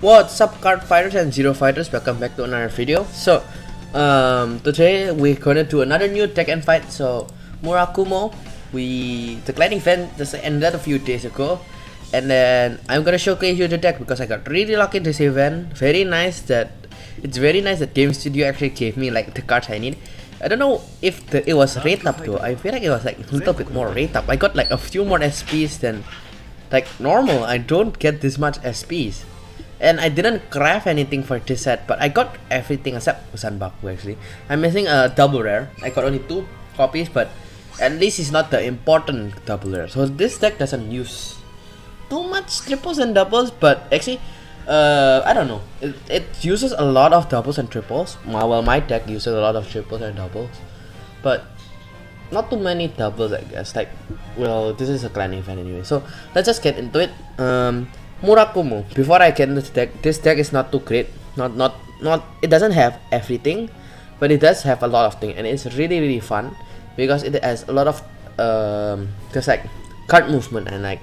What's up, card fighters and zero fighters? Welcome back to another video. So today we're gonna do another new deck and fight. So Murakumo, the declining event just ended a few days ago, and then I'm gonna showcase you the deck because I got really lucky this event. It's very nice that Game Studio actually gave me like the cards I need. I don't know if it was rate up though. I feel like it was like a little bit more rate up. I got like a few more SPs than like normal. I don't get this much SPs. And I didn't craft anything for this set, but I got everything except Sanbaku actually. I'm missing a double rare. I got only 2 copies, but at least it's not the important double rare. So this deck doesn't use too much triples and doubles, but actually, I don't know. It uses a lot of doubles and triples. Well, my deck uses a lot of triples and doubles, but not too many doubles, I guess. Like, well, this is a clan event anyway. So let's just get into it. Murakumo. Before I get into the deck, this deck is not too great. Not. It doesn't have everything, but it does have a lot of things, and it's really fun because it has a lot of just like card movement and like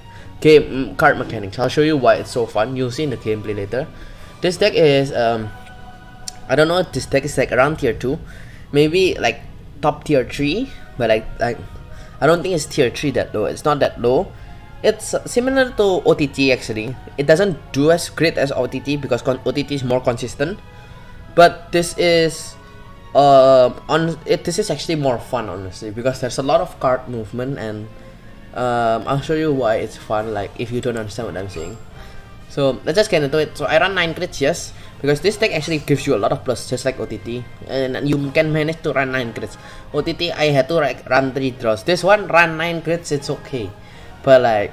card mechanics. I'll show you why it's so fun. You'll see in the gameplay later. This deck is I don't know if this deck is like around tier 2, maybe like top tier 3, but like I don't think it's tier 3 that low. It's not that low. It's similar to OTT actually. It doesn't do as great as OTT because OTT is more consistent, but this is this is actually more fun honestly because there's a lot of card movement, and I'll show you why it's fun, like if you don't understand what I'm saying. So let's just get into it. So I run 9 crits, yes, because this deck actually gives you a lot of plus just like OTT, and you can manage to run 9 crits. OTT I had to like run 3 draws. This one run 9 crits, it's okay. But like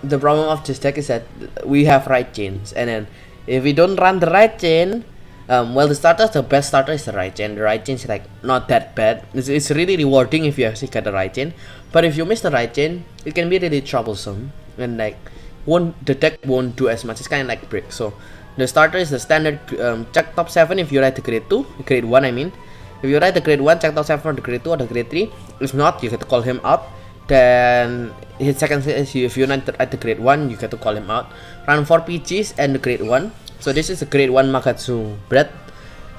the problem of this deck is that we have right chains, and then if we don't run the right chain, well, the best starter is the right chain. The right chain is like not that bad. It's really rewarding if you actually get the right chain, but if you miss the right chain, it can be really troublesome, and like the deck won't do as much. It's kind of like brick. So the starter is the standard check top 7 if you write the grade 2, grade 1 I mean. If you write the grade 1, check top 7 for the grade 2 or the grade 3. If not, you get to call him out. Then his second is if you're not at the grade 1, you get to call him out. Run 4 PGs and the grade 1. So this is the grade 1 Makatsu bread.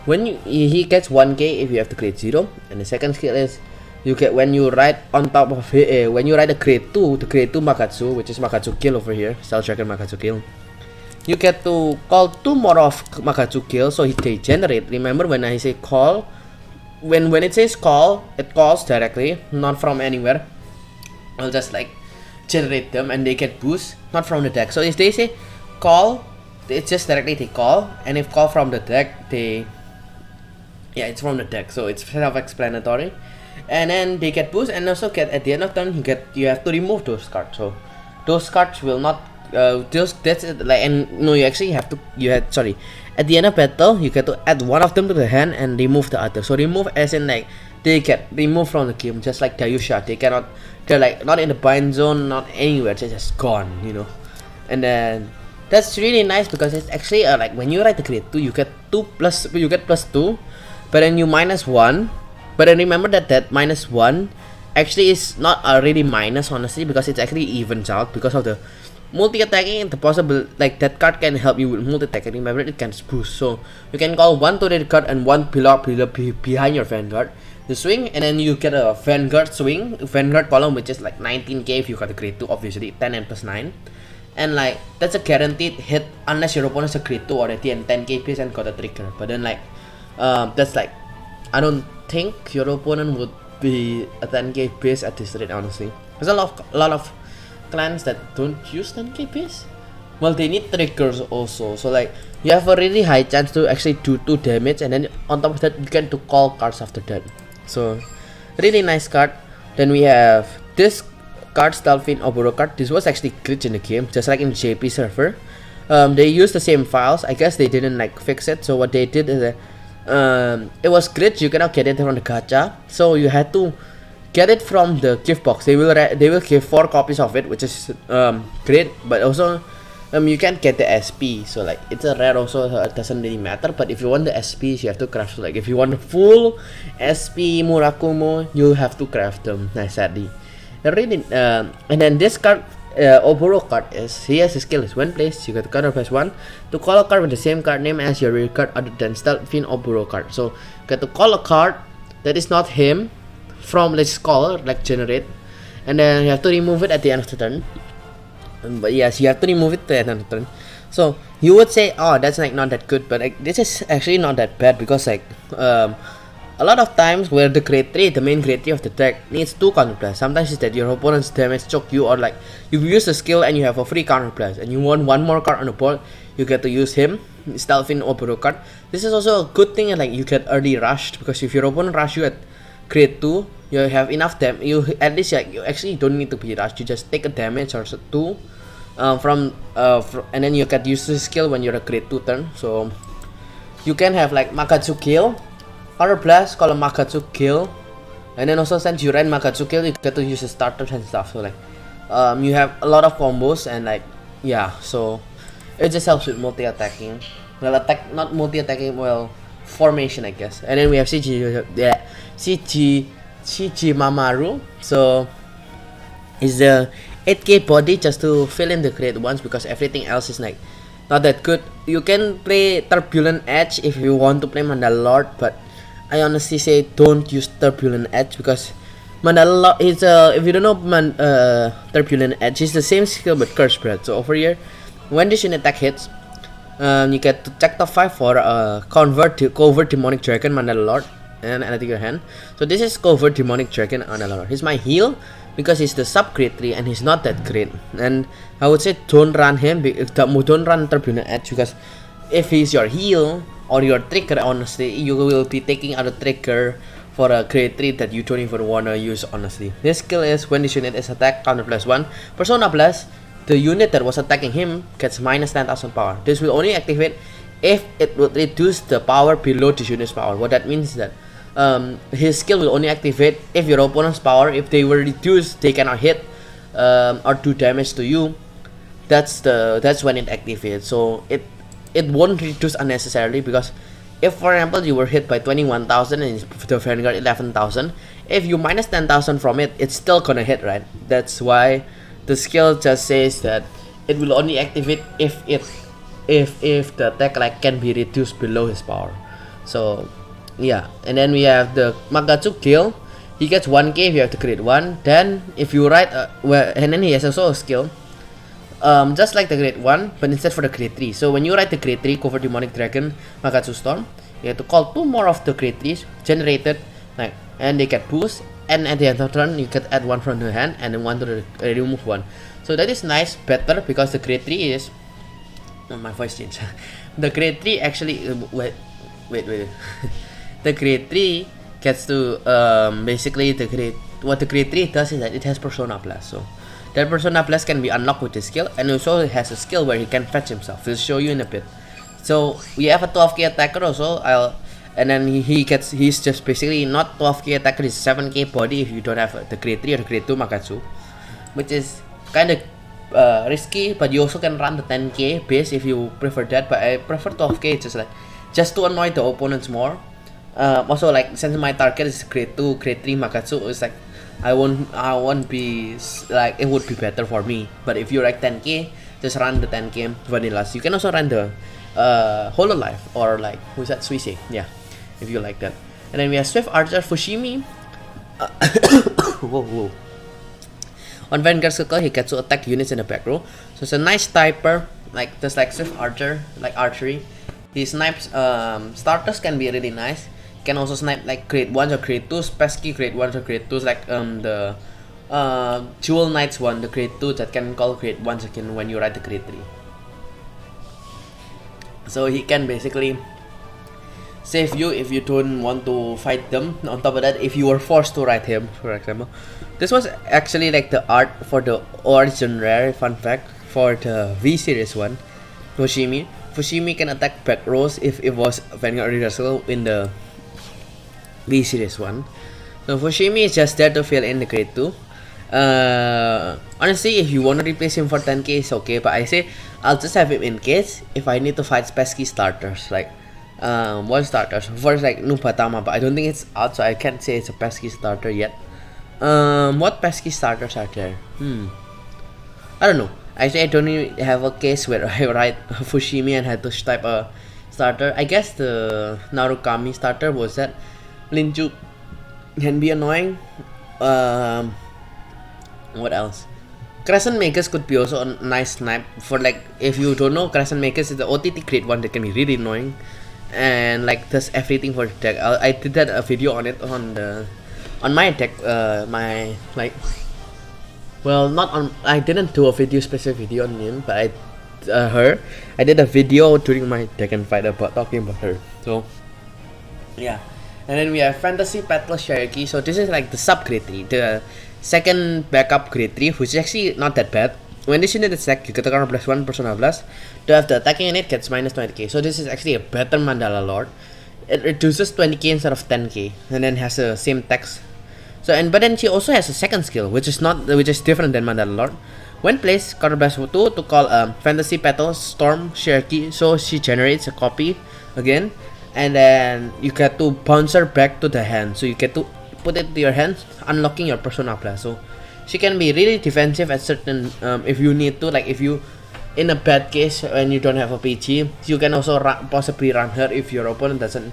When he gets 1k if you have the grade 0. And the second skill is you get when you write on top of when you write the grade 2 Makatsu, which is Makatsu kill over here, Style Dragon Makatsu kill. You get to call 2 more of Makatsu kill, so they generate. Remember when I say call, when it says call, it calls directly, not from anywhere. I'll just like generate them and they get boost, not from the deck. So if they say call, it's just directly they call, and if call from the deck, it's from the deck. So it's self-explanatory, and then they get boost, and also get at the end of turn you have to remove those cards. So those cards will not that's it, like, and no, you actually have to at the end of battle you get to add one of them to the hand and remove the other. So remove as in like they get removed from the game, just like Dayusha. They're like not in the bind zone, not anywhere, they're just gone, you know. And then that's really nice because it's actually like when you write the grade 2, you get +2, but then you -1. But then remember that -1 actually is not a really minus honestly, because it's actually evens out because of the multi-attacking. The possible like that card can help you with multi-attacking. Remember, it can boost, so you can call 1 to the card and 1 behind your Vanguard. The swing, and then you get a Vanguard column, which is like 19k if you got a grade 2, obviously 10 and +9, and like that's a guaranteed hit unless your opponent is a grade 2 already and 10k piece and got a trigger. But then like that's like, I don't think your opponent would be a 10k piece at this rate honestly. There's a lot of clans that don't use 10k piece. Well, they need triggers also, so like you have a really high chance to actually do 2 damage, and then on top of that you get to call cards after that. So really nice card. Then we have this card, Stalfin Oboro card. This was actually glitched in the game, just like in the JP server. They used the same files. I guess they didn't like fix it. So what they did is that it was glitched. You cannot get it from the gacha, so you had to get it from the gift box. They will give 4 copies of it, which is great, but also you can't get the SP, so like it's a rare also, so it doesn't really matter. But if you want the SPs, you have to craft. So like if you want the full SP Murakumo, you have to craft them. Nice, sadly. Really, and then this card Oboro card is, he has a skill is when placed, you get counter +1 to call a card with the same card name as your real card other than Stealth in Oboro card. So you get to call a card that is not him from, let's call, like generate, and then you have to remove it at the end of the turn. But yes, you have to remove it at the end of the turn. So you would say, oh, that's like not that good, but like this is actually not that bad, because like a lot of times where the grade 3, the main grade 3 of the deck needs 2 counterplays. Sometimes it's that your opponent's damage choke you, or like you use the skill and you have a free counterplay and you want one more card on the board, you get to use him, Stealth in Oboro card. This is also a good thing, and like you get early rushed, because if your opponent rush you at grade 2, you have enough damage, you at least like you actually don't need to be rushed, you just take a damage or 2 and then you can use the skill when you're a grade 2 turn. So you can have like Makatsu kill, Counter Blast, call a Makatsu kill, and then also since you ran Makatsu kill, you get to use the starters and stuff. So like you have a lot of combos, and like yeah, so it just helps with multi-attacking. Well, not multi-attacking, well, formation I guess. And then we have Mamaru. So is the 8k body just to fill in the grade 1s, because everything else is like not that good. You can play Turbulent Edge if you want to play Mandala Lord, but I honestly say don't use Turbulent Edge, because Mandala Lord is if you don't know Turbulent Edge is the same skill but Curse Breath. So over here, when this unit attack hits, you get to check top 5 for Covert Demonic Dragon Mandala Lord and add it to your hand. So this is Covert Demonic Dragon Mandala Lord. He's my heal, because he's the sub grade 3 and he's not that great, and I would say don't run him, don't run Turbulent Edge, because if he's your heal or your trigger, honestly you will be taking out a trigger for a grade 3 that you don't even wanna use. Honestly, this skill is when this unit is attacked, counter +1, persona plus, the unit that was attacking him gets minus 10,000 power. This will only activate if it will reduce the power below this unit's power. What that means is that his skill will only activate if your opponent's power, if they were reduced, they cannot hit or do damage to you. That's when it activates. So it won't reduce unnecessarily, because if for example you were hit by 21,000 and the Vanguard 11,000, if you minus 10,000 from it, it's still gonna hit, right? That's why the skill just says that it will only activate if the attack like can be reduced below his power. So yeah, and then we have the Makatsu kill. He gets 1k if you have to create 1. Then if you write and then he has also a skill just like the grade 1, but instead for the grade 3. So when you write the grade 3 Covert Demonic Dragon Makatsu Storm, you have to call 2 more of the grade 3s generated, like, and they get boost, and at the end of the turn you can add 1 from the hand and then 1 to remove 1. So that is nice, better, because the grade 3 is my voice changed. The grade 3 actually wait the grade 3 gets to basically what the grade 3 does is that it has Persona Plus. So that Persona Plus can be unlocked with his skill, and also it has a skill where he can fetch himself. We'll show you in a bit. So we have a 12k attacker also, and then he's just basically not 12k attacker, he's 7k body if you don't have the grade 3 or the grade 2 Makatsu, which is kind of risky, but you also can run the 10k base if you prefer that, but I prefer 12k just to annoy the opponents more. Also, like, since my target is grade 2, grade 3 Makatsu, it's like I won't be like, it would be better for me. But if you like 10k, just run the 10k vanillas. You can also run the Hololive or like who's that, Suisei, yeah, if you like that. And then we have Swift Archer Fushimi. Whoa. On Vanguard circle, he gets to attack units in the back row. So it's a nice typer, like just like Swift Archer, like archery. He snipes starters can be really nice. He can also snipe like grade 1s or grade 2s, pesky grade 1s or grade 2s, like the Jewel Knights one, the grade 2 that can call grade 1s again when you ride the grade 3. So he can basically save you if you don't want to fight them. On top of that, if you were forced to ride him, for example. This was actually like the art for the Origin Rare, fun fact, for the V series one, Fushimi. Fushimi can attack back rows if it was Vanguard Reversal in the V series one. So Fushimi is just there to fill in the grade 2. Honestly, if you want to replace him for 10k, it's okay, but I say I'll just have him in case if I need to fight pesky starters, like one starters. First, like Nubatama, but I don't think it's out, so I can't say it's a pesky starter yet. What pesky starters are there? I don't know. Actually, I don't even have a case where I write Fushimi and had to type a starter. I guess the Narukami starter was that Linju can be annoying. What else? Crescent Makers could be also a nice snipe for, like, if you don't know, Crescent Makers is the OTT create one that can be really annoying and like does everything for the deck. I did that a video on it on my deck, my like. Well, not on. I didn't do a specific video on him, but I did a video during my deck and fight about talking about her. So yeah, and then we have Fantasy Battle Shirayuki. So this is like the sub grade 3, the second backup grade 3, which is actually not that bad. When this unit is attack, you get the counter +1 persona blast. To have the attacking unit gets -20k. So this is actually a better Mandala Lord. It reduces 20k instead of 10k, and then has the same text. So but then she also has a second skill, which is different than Mandala Lord. When placed, counter blast 2 to call Fantasy Battle Storm Shirayuki. So she generates a copy again, and then you get to bounce her back to the hand. So you get to put it to your hand, unlocking your persona blast. So she can be really defensive at certain if you need to, like if you in a bad case when you don't have a PG, you can also possibly run her if your opponent doesn't.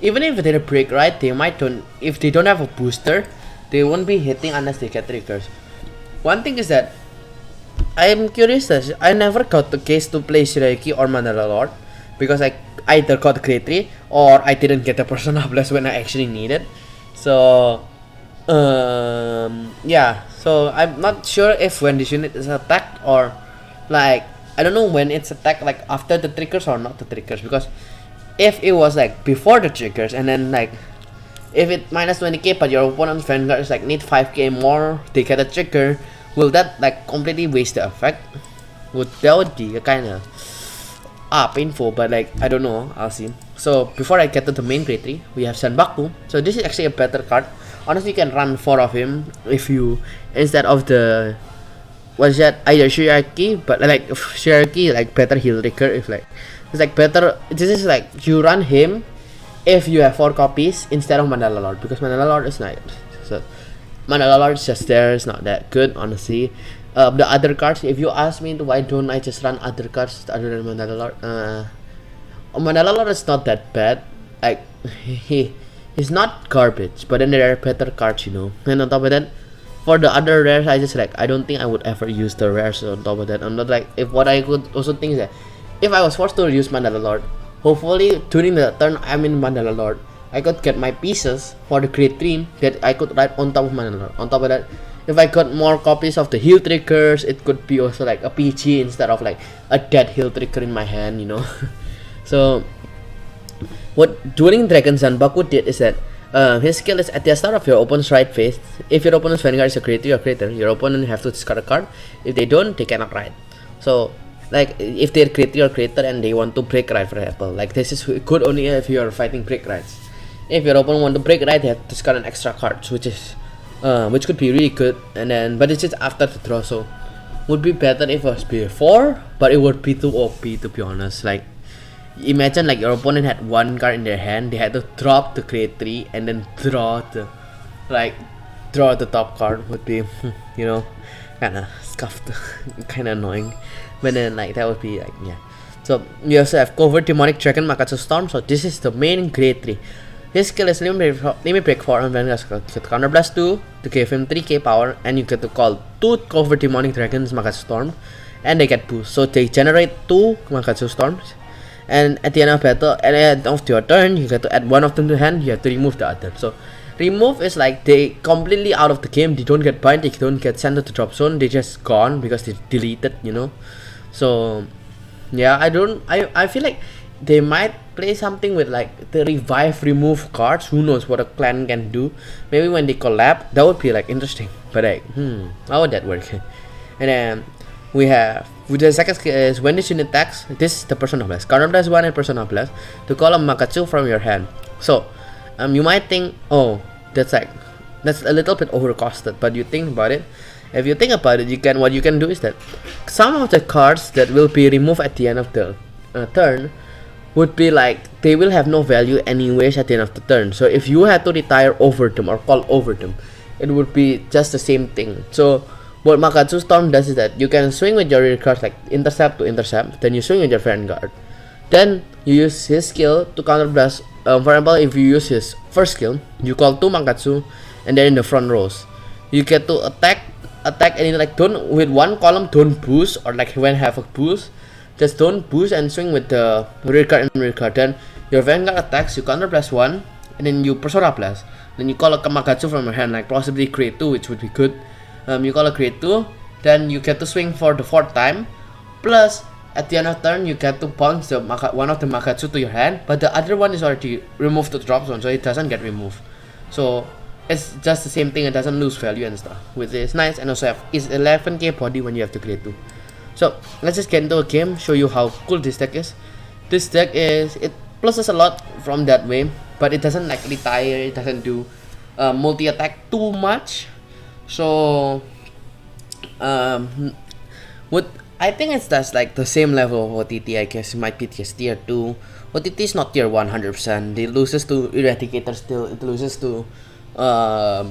Even if they break right, they might don't. If they don't have a booster, they won't be hitting unless they get triggers. One thing is that I'm curious that I never got the case to play Shirayuki or Mandala Lord because I either got grade 3 or I didn't get the persona blast when I actually needed. So yeah, so I'm not sure if when this unit is attacked or like I don't know when it's attacked, like after the triggers or not the triggers, because if it was like before the triggers and then like if it -20k but your opponent's Vanguard is like need 5k more, they get a trigger, will that like completely waste the effect? That would be a kind of painful, but like I don't know, I'll see. So before I get to the main grade 3, we have Senbaku. So this is actually a better card. Honestly, you can run 4 of him if you, instead of the what's that, either Shirayuki, but like Shirayuki like better heal trigger, if like it's like better. This is like you run him if you have 4 copies instead of Mandala Lord, because Mandala Lord is not. So Mandala Lord is just there, it's not that good, honestly. The other cards, if you ask me why don't I just run other cards other than Mandala Lord, Mandala Lord is not that bad. Like he's not garbage, but then there are better cards, you know. And on top of that, for the other rares, I just like I don't think I would ever use the rares. On top of that, I'm not like, if what I could also think is that if I was forced to use Mandala Lord, hopefully during the turn I'm in Mandala Lord, I could get my pieces for the grade 3 that I could write on top of Mandala Lord. On top of that, if I got more copies of the heal triggers, it could be also like a PG instead of like a dead heal trigger in my hand, you know. So what during Dragon Zanbaku did is that his skill is at the start of your opponent's right phase. If your opponent's Vanguard is a creator or creator, your opponent have to discard a card. If they don't, they cannot write. So like if they're creator or creator and they want to break right, for example, like this is good only if you are fighting break rights. If your opponent want to break right, they have to discard an extra card, which could be really good. And then but it's just after the draw, so would be better if it was before, but it would be too OP to be honest. Like imagine like your opponent had 1 card in their hand, they had to drop the grade 3 and then draw the top card, would be you know, kind of scuffed, kind of annoying. But then like that would be like, yeah. So we also have Covert Demonic Dragon Makatsu Storm. So this is the main grade 3. His skill is limit break 4 on Vanguard. Get counter blast 2 to give him 3k power, and you get to call 2 Covert Demonic Dragons Makatsu Storm, and they get boost. So they generate 2 Makatsu Storms. And at the end of battle, at the end of your turn, you get to add 1 of them to hand. You have to remove the other. So remove is like they completely out of the game. They don't get bind. They don't get sent to the drop zone. They just gone because they deleted. You know. So yeah, I feel like they might play something with like the revive remove cards. Who knows what a clan can do? Maybe when they collab, that would be like interesting. But like, how would that work? And then we have with the second skill is when this unit attacks, this is the persona blast. Counter blast 1 and persona blast to call a Makatsu from your hand. So you might think, oh, that's a little bit overcosted, but you think about it. If you think about it, what you can do is that some of the cards that will be removed at the end of the turn would be like they will have no value anyways at the end of the turn. So if you had to retire over them or call over them, it would be just the same thing. So What Makatsu Storm does is that you can swing with your rear cards like intercept to intercept, then you swing with your Vanguard. Then you use his skill to counterblast. For example, if you use his first skill, you call 2 Makatsu, and then in the front rows, you get to attack, and like don't with one column, don't boost, or like when have a boost, just don't boost and swing with the rear card and rear card. Then your Vanguard attacks, you counterblast 1, and then you Persona blast. Then you call a Makatsu from your hand, like possibly create 2, which would be good. You call a create 2, then you get to swing for the 4th time, plus at the end of turn you get to punch the one of the Makatsu to your hand, but the other one is already removed to the drop zone, so it doesn't get removed. So it's just the same thing, it doesn't lose value and stuff, which is nice, and also is 11k body when you have to create 2. So let's just get into a game, show you how cool this deck is. This deck is, it pluses a lot from that way, but it doesn't like retire, it doesn't do multi-attack too much. So what I think it's just like the same level of OTT, I guess. It might be just tier 2. OTT is not tier 100%. It loses to Eradicator still. It loses to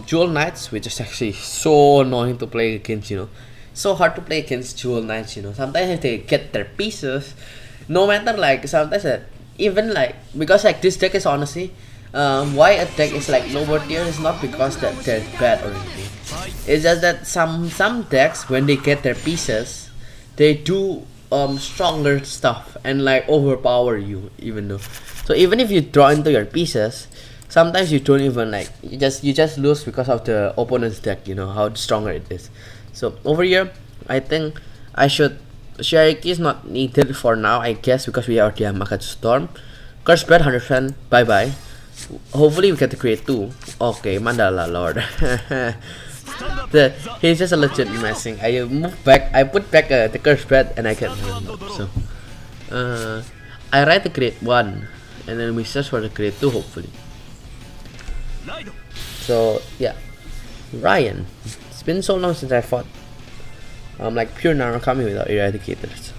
Jewel Knights, which is actually so annoying to play against, you know. So hard to play against Jewel Knights, you know. Sometimes if they get their pieces, no matter like, sometimes even like, because like this deck is honestly, why a deck is like lower tier is not because that they're bad or anything. It's just that some decks, when they get their pieces, they do stronger stuff and like overpower you, even though. So even if you draw into your pieces, sometimes you don't even like, you just lose because of the opponent's deck, you know, how stronger it is. So over here, I think I should, Shirayuki is not needed for now, I guess, because we already have Makatsu Storm. Curse Spread 100%, bye bye. Hopefully we get to create 2. Okay, Mandala Lord. He's just a legit messing. I move back, I put back the curse spread, and I can so I write the create 1, and then we search for the create 2 hopefully. So yeah, Ryan, it's been so long since I fought like pure Narukami without eradicators.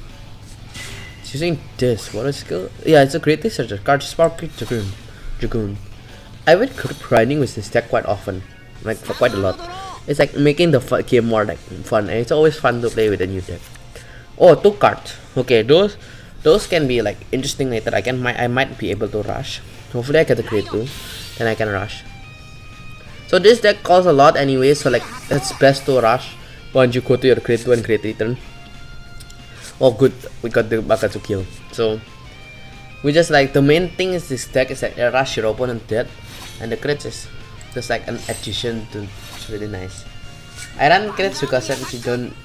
It's using this, what is skill? Yeah, it's a creative searcher card, Spark Dragoon. I've been grinding with this deck quite often, like for quite a lot. It's like making the game more like fun, and it's always fun to play with a new deck. Oh, 2 cards. Okay, those can be like interesting later. I might be able to rush. Hopefully I get to create 2, then I can rush. So this deck calls a lot anyway, so like it's best to rush once you go to your create 2 and create return. Oh good, we got the Makatsu kill. So we just like, the main thing is this deck is like rush your opponent dead, and the crits is just like an addition to. It's really nice. I run crits because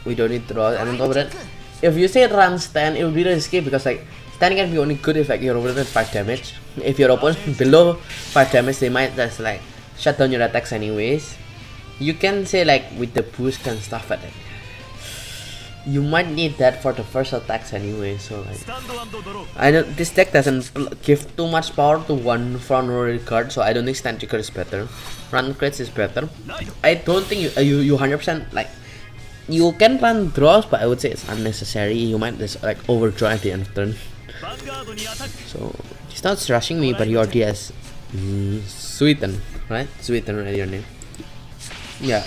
we don't need to draw, and on top of that, if you say run stand, it would be risky because like stand can be only good if like your opponent is 5 damage. If your opponent below 5 damage, they might just like shut down your attacks anyways. You can say like with the boost and stuff like that, you might need that for the first attacks anyway. So like, I know this deck doesn't give too much power to one front row card, so I don't think stand trigger is better. Run crits is better. I don't think you 100% like, you can run draws, but I would say it's unnecessary. You might just like overdraw at the end of turn. So he's not rushing me, but he already has Sweeten, right? Sweeten, right? Your name? Yeah.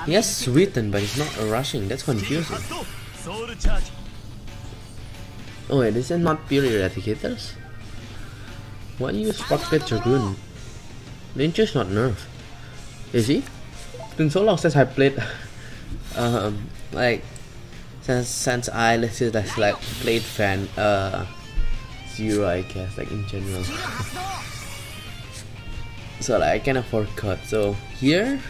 Yes, Sweeten, but he's not rushing. That's confusing. Oh wait, this is not pure eradicators? Why do you use Pocket Dragoon? Ninja's not nerf. Is he? It's been so long since I played like since I let's say that's like played Zero, I guess, like in general. So like I can afford cut. So here,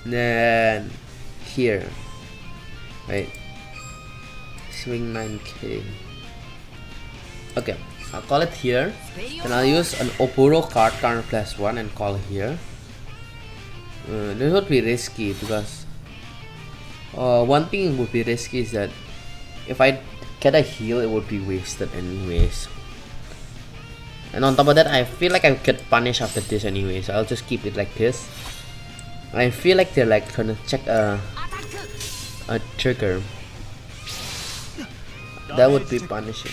then here, right? Swing 9k. Okay, I'll call it here. Then I'll use an Opuro card, counter +1, and call it here. This would be risky because one thing would be risky is that if I get a heal, it would be wasted anyways. And on top of that, I feel like I get punished after this anyway, so I'll just keep it like this. I feel like they're like gonna check a trigger. That would be punishing.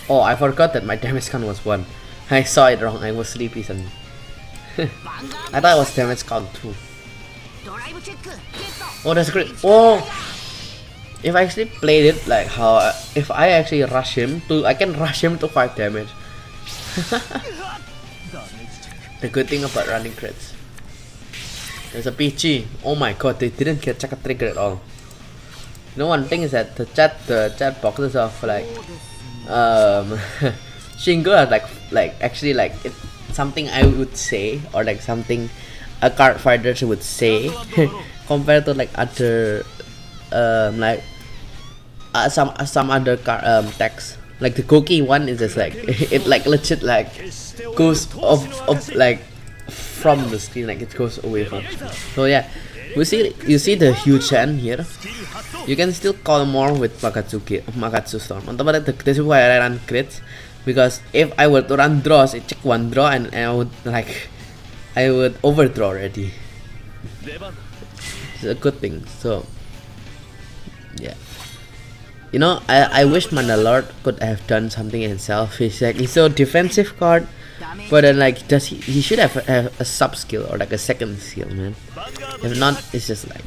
Oh, I forgot that my damage count was 1. I saw it wrong. I was sleepy suddenly. I thought it was damage count 2. Oh, that's great. Oh, if I actually played it like how, if I actually rush him to, I can rush him to 5 damage. The good thing about running crits. There's a PG. Oh my god, they didn't get check a trigger at all. You know, one thing is that the chat boxes of like Shingo are like actually like it's something I would say, or like something a card fighters would say compared to like other like some other card text. Like the Goki one is just like it like legit like goes off like from the screen, like it goes away from. So yeah, you see the huge hand here. You can still call more with Makatsu Storm. On top of that, this is why I run crits, because if I were to run draws, it check one draw and I would overdraw already. It's a good thing. So yeah, you know, I wish Mandalord could have done something himself. He's so defensive card, but then like he should have a sub skill or like a second skill, man. If not, it's just like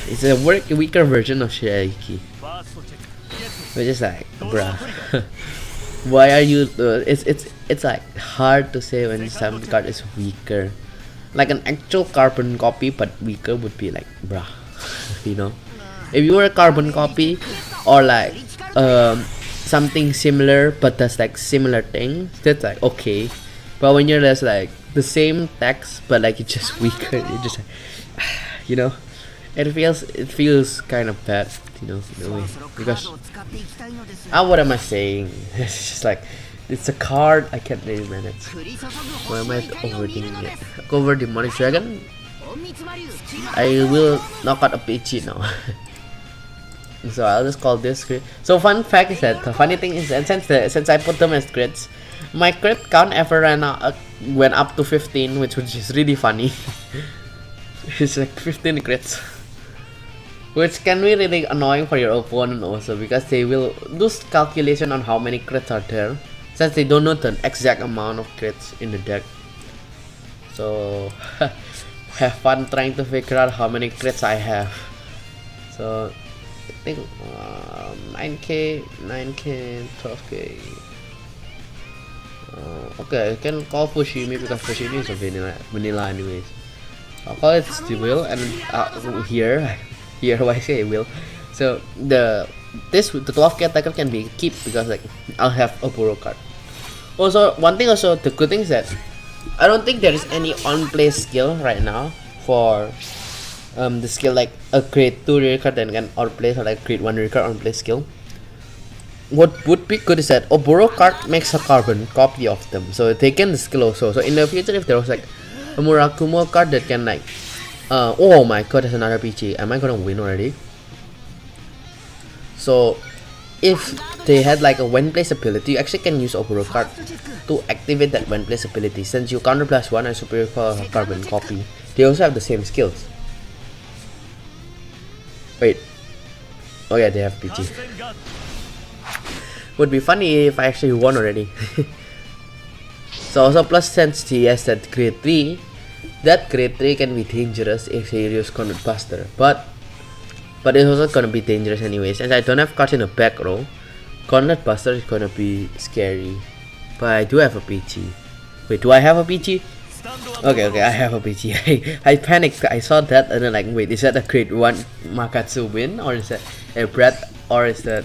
it's a weaker version of Shirayuki. We're just like, bruh, why are you? It's like hard to say when some card is weaker. Like an actual carbon copy, but weaker would be like, bruh, you know. If you were a carbon copy or like something similar but does like similar things, that's like okay. But when you're just like the same text but like it's just weaker, it just like, you know, it feels kind of bad, you know, in a way. Because what am I saying? It's just like it's a card I can't really manage. Why am I overthinking it? Cover Demonic Dragon. I will knock out a PG now. So I'll just call this crit. So fun fact is that the funny thing is that since I put them as crits, my crit count ever went up to 15, which is really funny. It's like 15 crits, which can be really annoying for your opponent also, because they will do calculation on how many crits are there, since they don't know the exact amount of crits in the deck. So have fun trying to figure out how many crits I have. So I think 9k, 12k. Okay, I can call Fushimi because Fushimi is a vanilla anyways. I'll call it Steel and here why I say will. So the 12k attacker can be keep because like I'll have a Buro card. Also, one thing also, the good thing is that I don't think there is any on-play skill right now for the skill like a grade 2 rare card and can outplay, or like grade 1 rare card on-play skill. What would be good is that Oboro card makes a carbon copy of them, so they can skill also. So in the future, if there was like a Murakumo card that can like oh my god, there's another PG. Am I gonna win already? So if they had like a when place ability, you actually can use Oboro card to activate that when place ability. Since you counter +1 and superior carbon copy, they also have the same skills. Wait, oh yeah, they have PG. Would be funny if I actually won already. So also plus since he has that grade 3, that grade 3 can be dangerous if he uses Conduit Buster, but it's also gonna be dangerous anyway. Since I don't have cards in the back row, Conduit Buster is gonna be scary. But I do have a PG. Wait, do I have a PG? Okay, I have a PG. I panicked. I saw that and then like, wait, is that a grade 1 Makatsu win, or is that a breath, or is that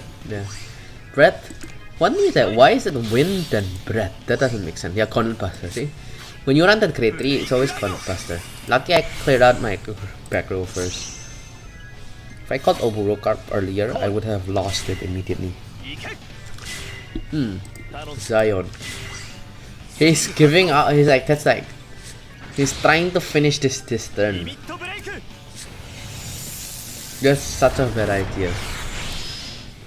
breath? One thing is that why is it win then breath? That doesn't make sense. Yeah, Conduit Buster. See, when you run that grade 3, it's always Conduit Buster. Lucky I cleared out my back row first. If I caught Oburo card earlier, I would have lost it immediately. Zion. He's giving out. He's like, that's like, he's trying to finish this turn. That's such a bad idea.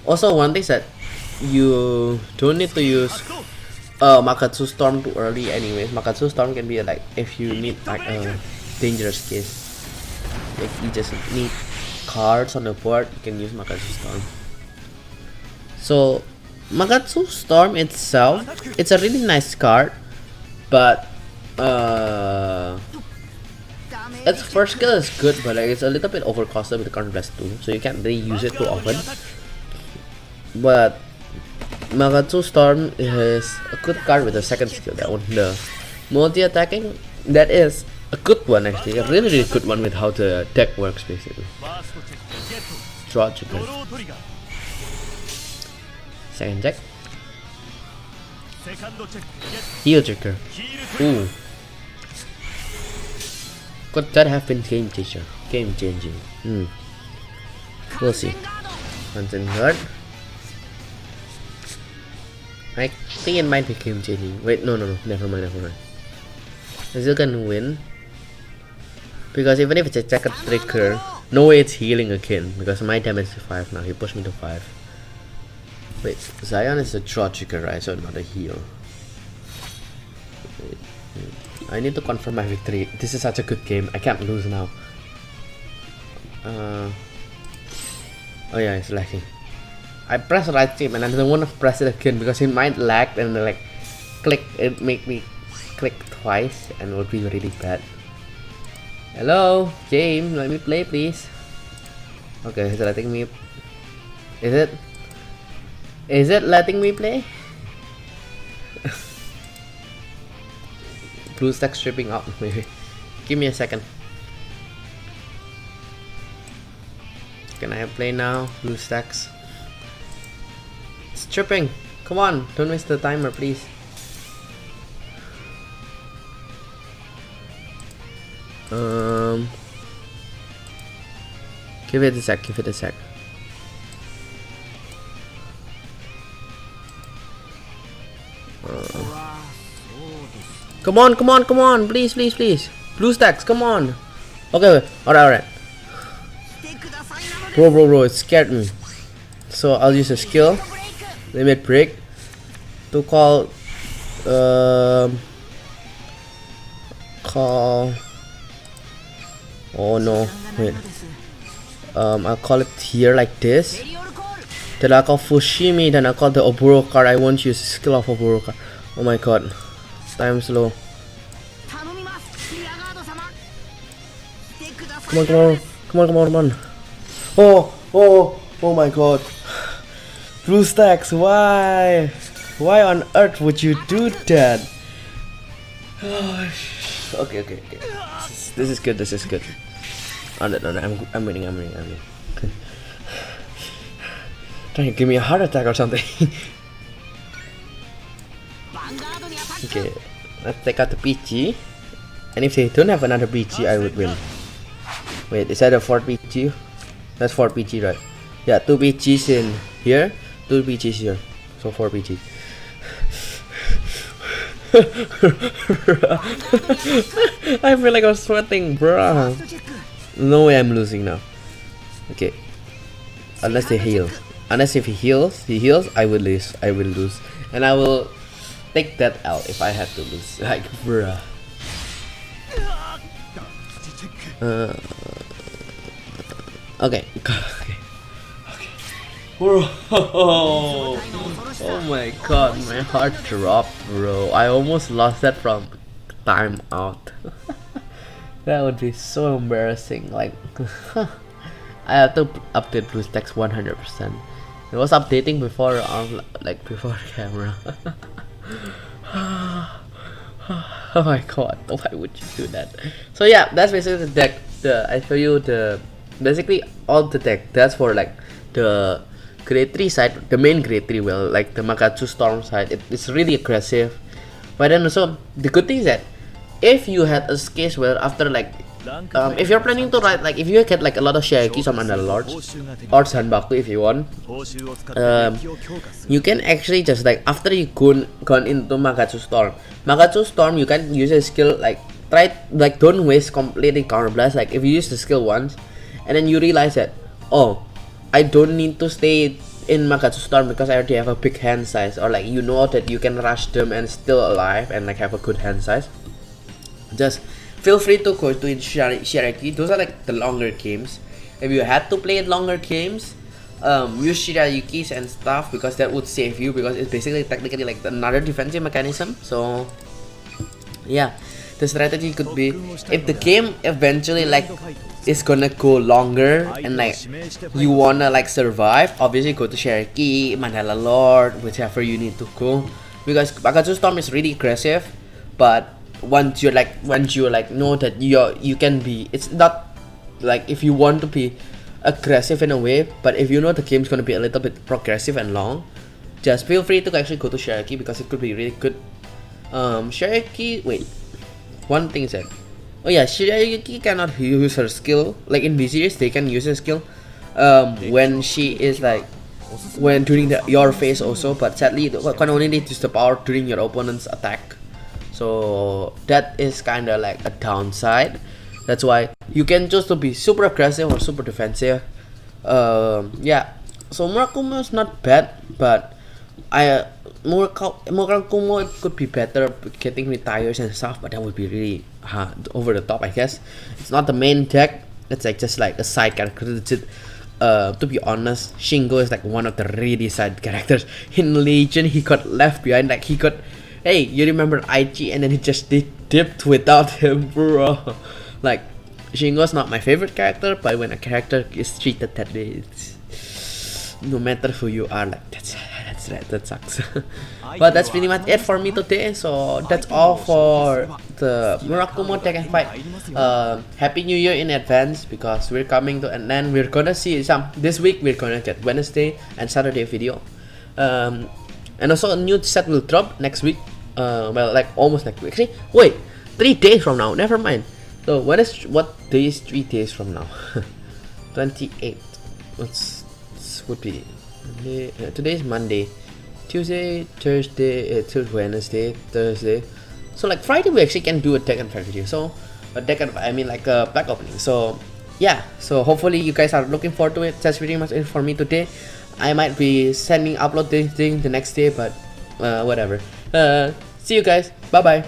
Also, one thing is that you don't need to use Makatsu Storm too early anyways. Makatsu Storm can be like if you need like a dangerous case, like you just need cards on the board, you can use Makatsu Storm. So Makatsu Storm itself, it's a really nice card, but its first skill is good, but like it's a little bit overcosted with the Counter Blast 2, so you can't really use it too often. But Magatsu Storm is a good card with the second skill, that one, the multi-attacking. That is a good one actually, a really good one with how the deck works basically. Draw trigger. Second check. Heal trigger. Ooh. Could that have been game changer? Game changing. We'll see. Vanguard. I think it might be game changing. Wait, no, never mind. I still can win. Because even if it's a second trigger, no way it's healing again. Because my damage is 5 now. He pushed me to 5. Wait, Zion is a draw trigger, right? So not a heal. Wait. I need to confirm my victory. This is such a good game. I can't lose now. Oh yeah, it's lagging. I press right click and I don't want to press it again because it might lag and like click. It make me click twice and it would be really bad. Hello, game. Let me play, please. Okay, is it letting me? Is it letting me play? Blue stack stripping out, maybe. Give me a second. Can I play now? Blue stacks. Stripping. Come on, don't waste the timer, please. Give it a sec. Come on, please. Blue stacks, come on. Okay, alright. Bro, it scared me. So I'll use a skill, limit break, to call. Oh no, wait. I'll call it here like this. Then I'll call Fushimi, then I'll call the Oboro card. I won't use skill of Oboro card. Oh my god. Time slow. Come on. Oh my god. Blue stacks, why? Why on earth would you do that? Okay. This is good. Oh, no, I'm winning. Trying to give me a heart attack or something. Okay, let's take out the PG. And if they don't have another PG, I would win. Wait, is that a 4 PG? That's 4 PG, right? Yeah, 2 PGs in here, 2 PGs here. So 4 PG. I feel like I'm sweating, bruh. No way I'm losing now. Okay. Unless they heal. Unless if he heals, I will lose. And I will take that out if I have to lose. Like, bruh. Okay. Bro. Oh my god, my heart dropped, bro. I almost lost that from time out. That would be so embarrassing. Like, I have to update BlueStacks 100%. It was updating before, before camera. Oh my god, why would you do that? So yeah, that's basically the deck. I show you basically all the deck. That's for like the grade 3 side, the main grade 3 well, like the Magatsu Storm side. It's really aggressive. But then also, the good thing is that if you had a case where after like if you're planning to ride, like if you get like a lot of Shirayuki or Mandalords or Sanbaku if you want, you can actually just like after you gone into Magatsu Storm, you can use a skill like don't waste completely counter blast. Like if you use the skill once and then you realize that, oh, I don't need to stay in Magatsu Storm because I already have a big hand size, or like you know that you can rush them and still alive and like have a good hand size, just feel free to go to Shirayuki. Those are like the longer games. If you had to play longer games, use Shirayukis and stuff because that would save you, because it's basically technically like another defensive mechanism. So yeah, the strategy could be, if the game eventually like is gonna go longer and like you wanna like survive, obviously go to Shirayuki, Mandala Lord, whichever you need to go, because Bakatsu Storm is really aggressive. But once you like know that you can be, it's not like if you want to be aggressive in a way, but if you know the game's gonna be a little bit progressive and long, just feel free to actually go to Shirayuki because it could be really good. Shirayuki, wait, one thing is that, oh yeah, Shirayuki cannot use her skill, like in V-Series they can use her skill when she is like, when during your phase also, but sadly you can only use the power during your opponent's attack. So that is kinda like a downside. That's why you can choose to be super aggressive or super defensive. Yeah, so Murakumo is not bad, but Murakumo it could be better getting retires and stuff, but that would be really over the top, I guess. It's not the main deck. It's like just like a side character. To be honest, Shingo is like one of the really side characters. In Legion, he got left behind. Like he got, hey, you remember IG, and then he just dipped without him, bro. Like Shingo's not my favorite character, but when a character is treated that way, it's, no matter who you are, like that sucks. But that's pretty much it for me today. So that's all for the Murakumo Deck and Fight. Happy New Year in advance, because we're coming to an end. We're gonna see some this week. We're gonna get Wednesday and Saturday video, and also a new set will drop next week. Well, like almost next week. Actually, wait, 3 days from now. Never mind. So what day is 3 days from now? 28th. Would be Monday, today is Monday, Tuesday, Thursday, Wednesday, Thursday. So like Friday we actually can do a deck and fight video. So a deck and I mean like a pack opening. So yeah, so hopefully you guys are looking forward to it. That's pretty much it for me today. I might be upload this thing the next day, but whatever. See you guys. Bye bye.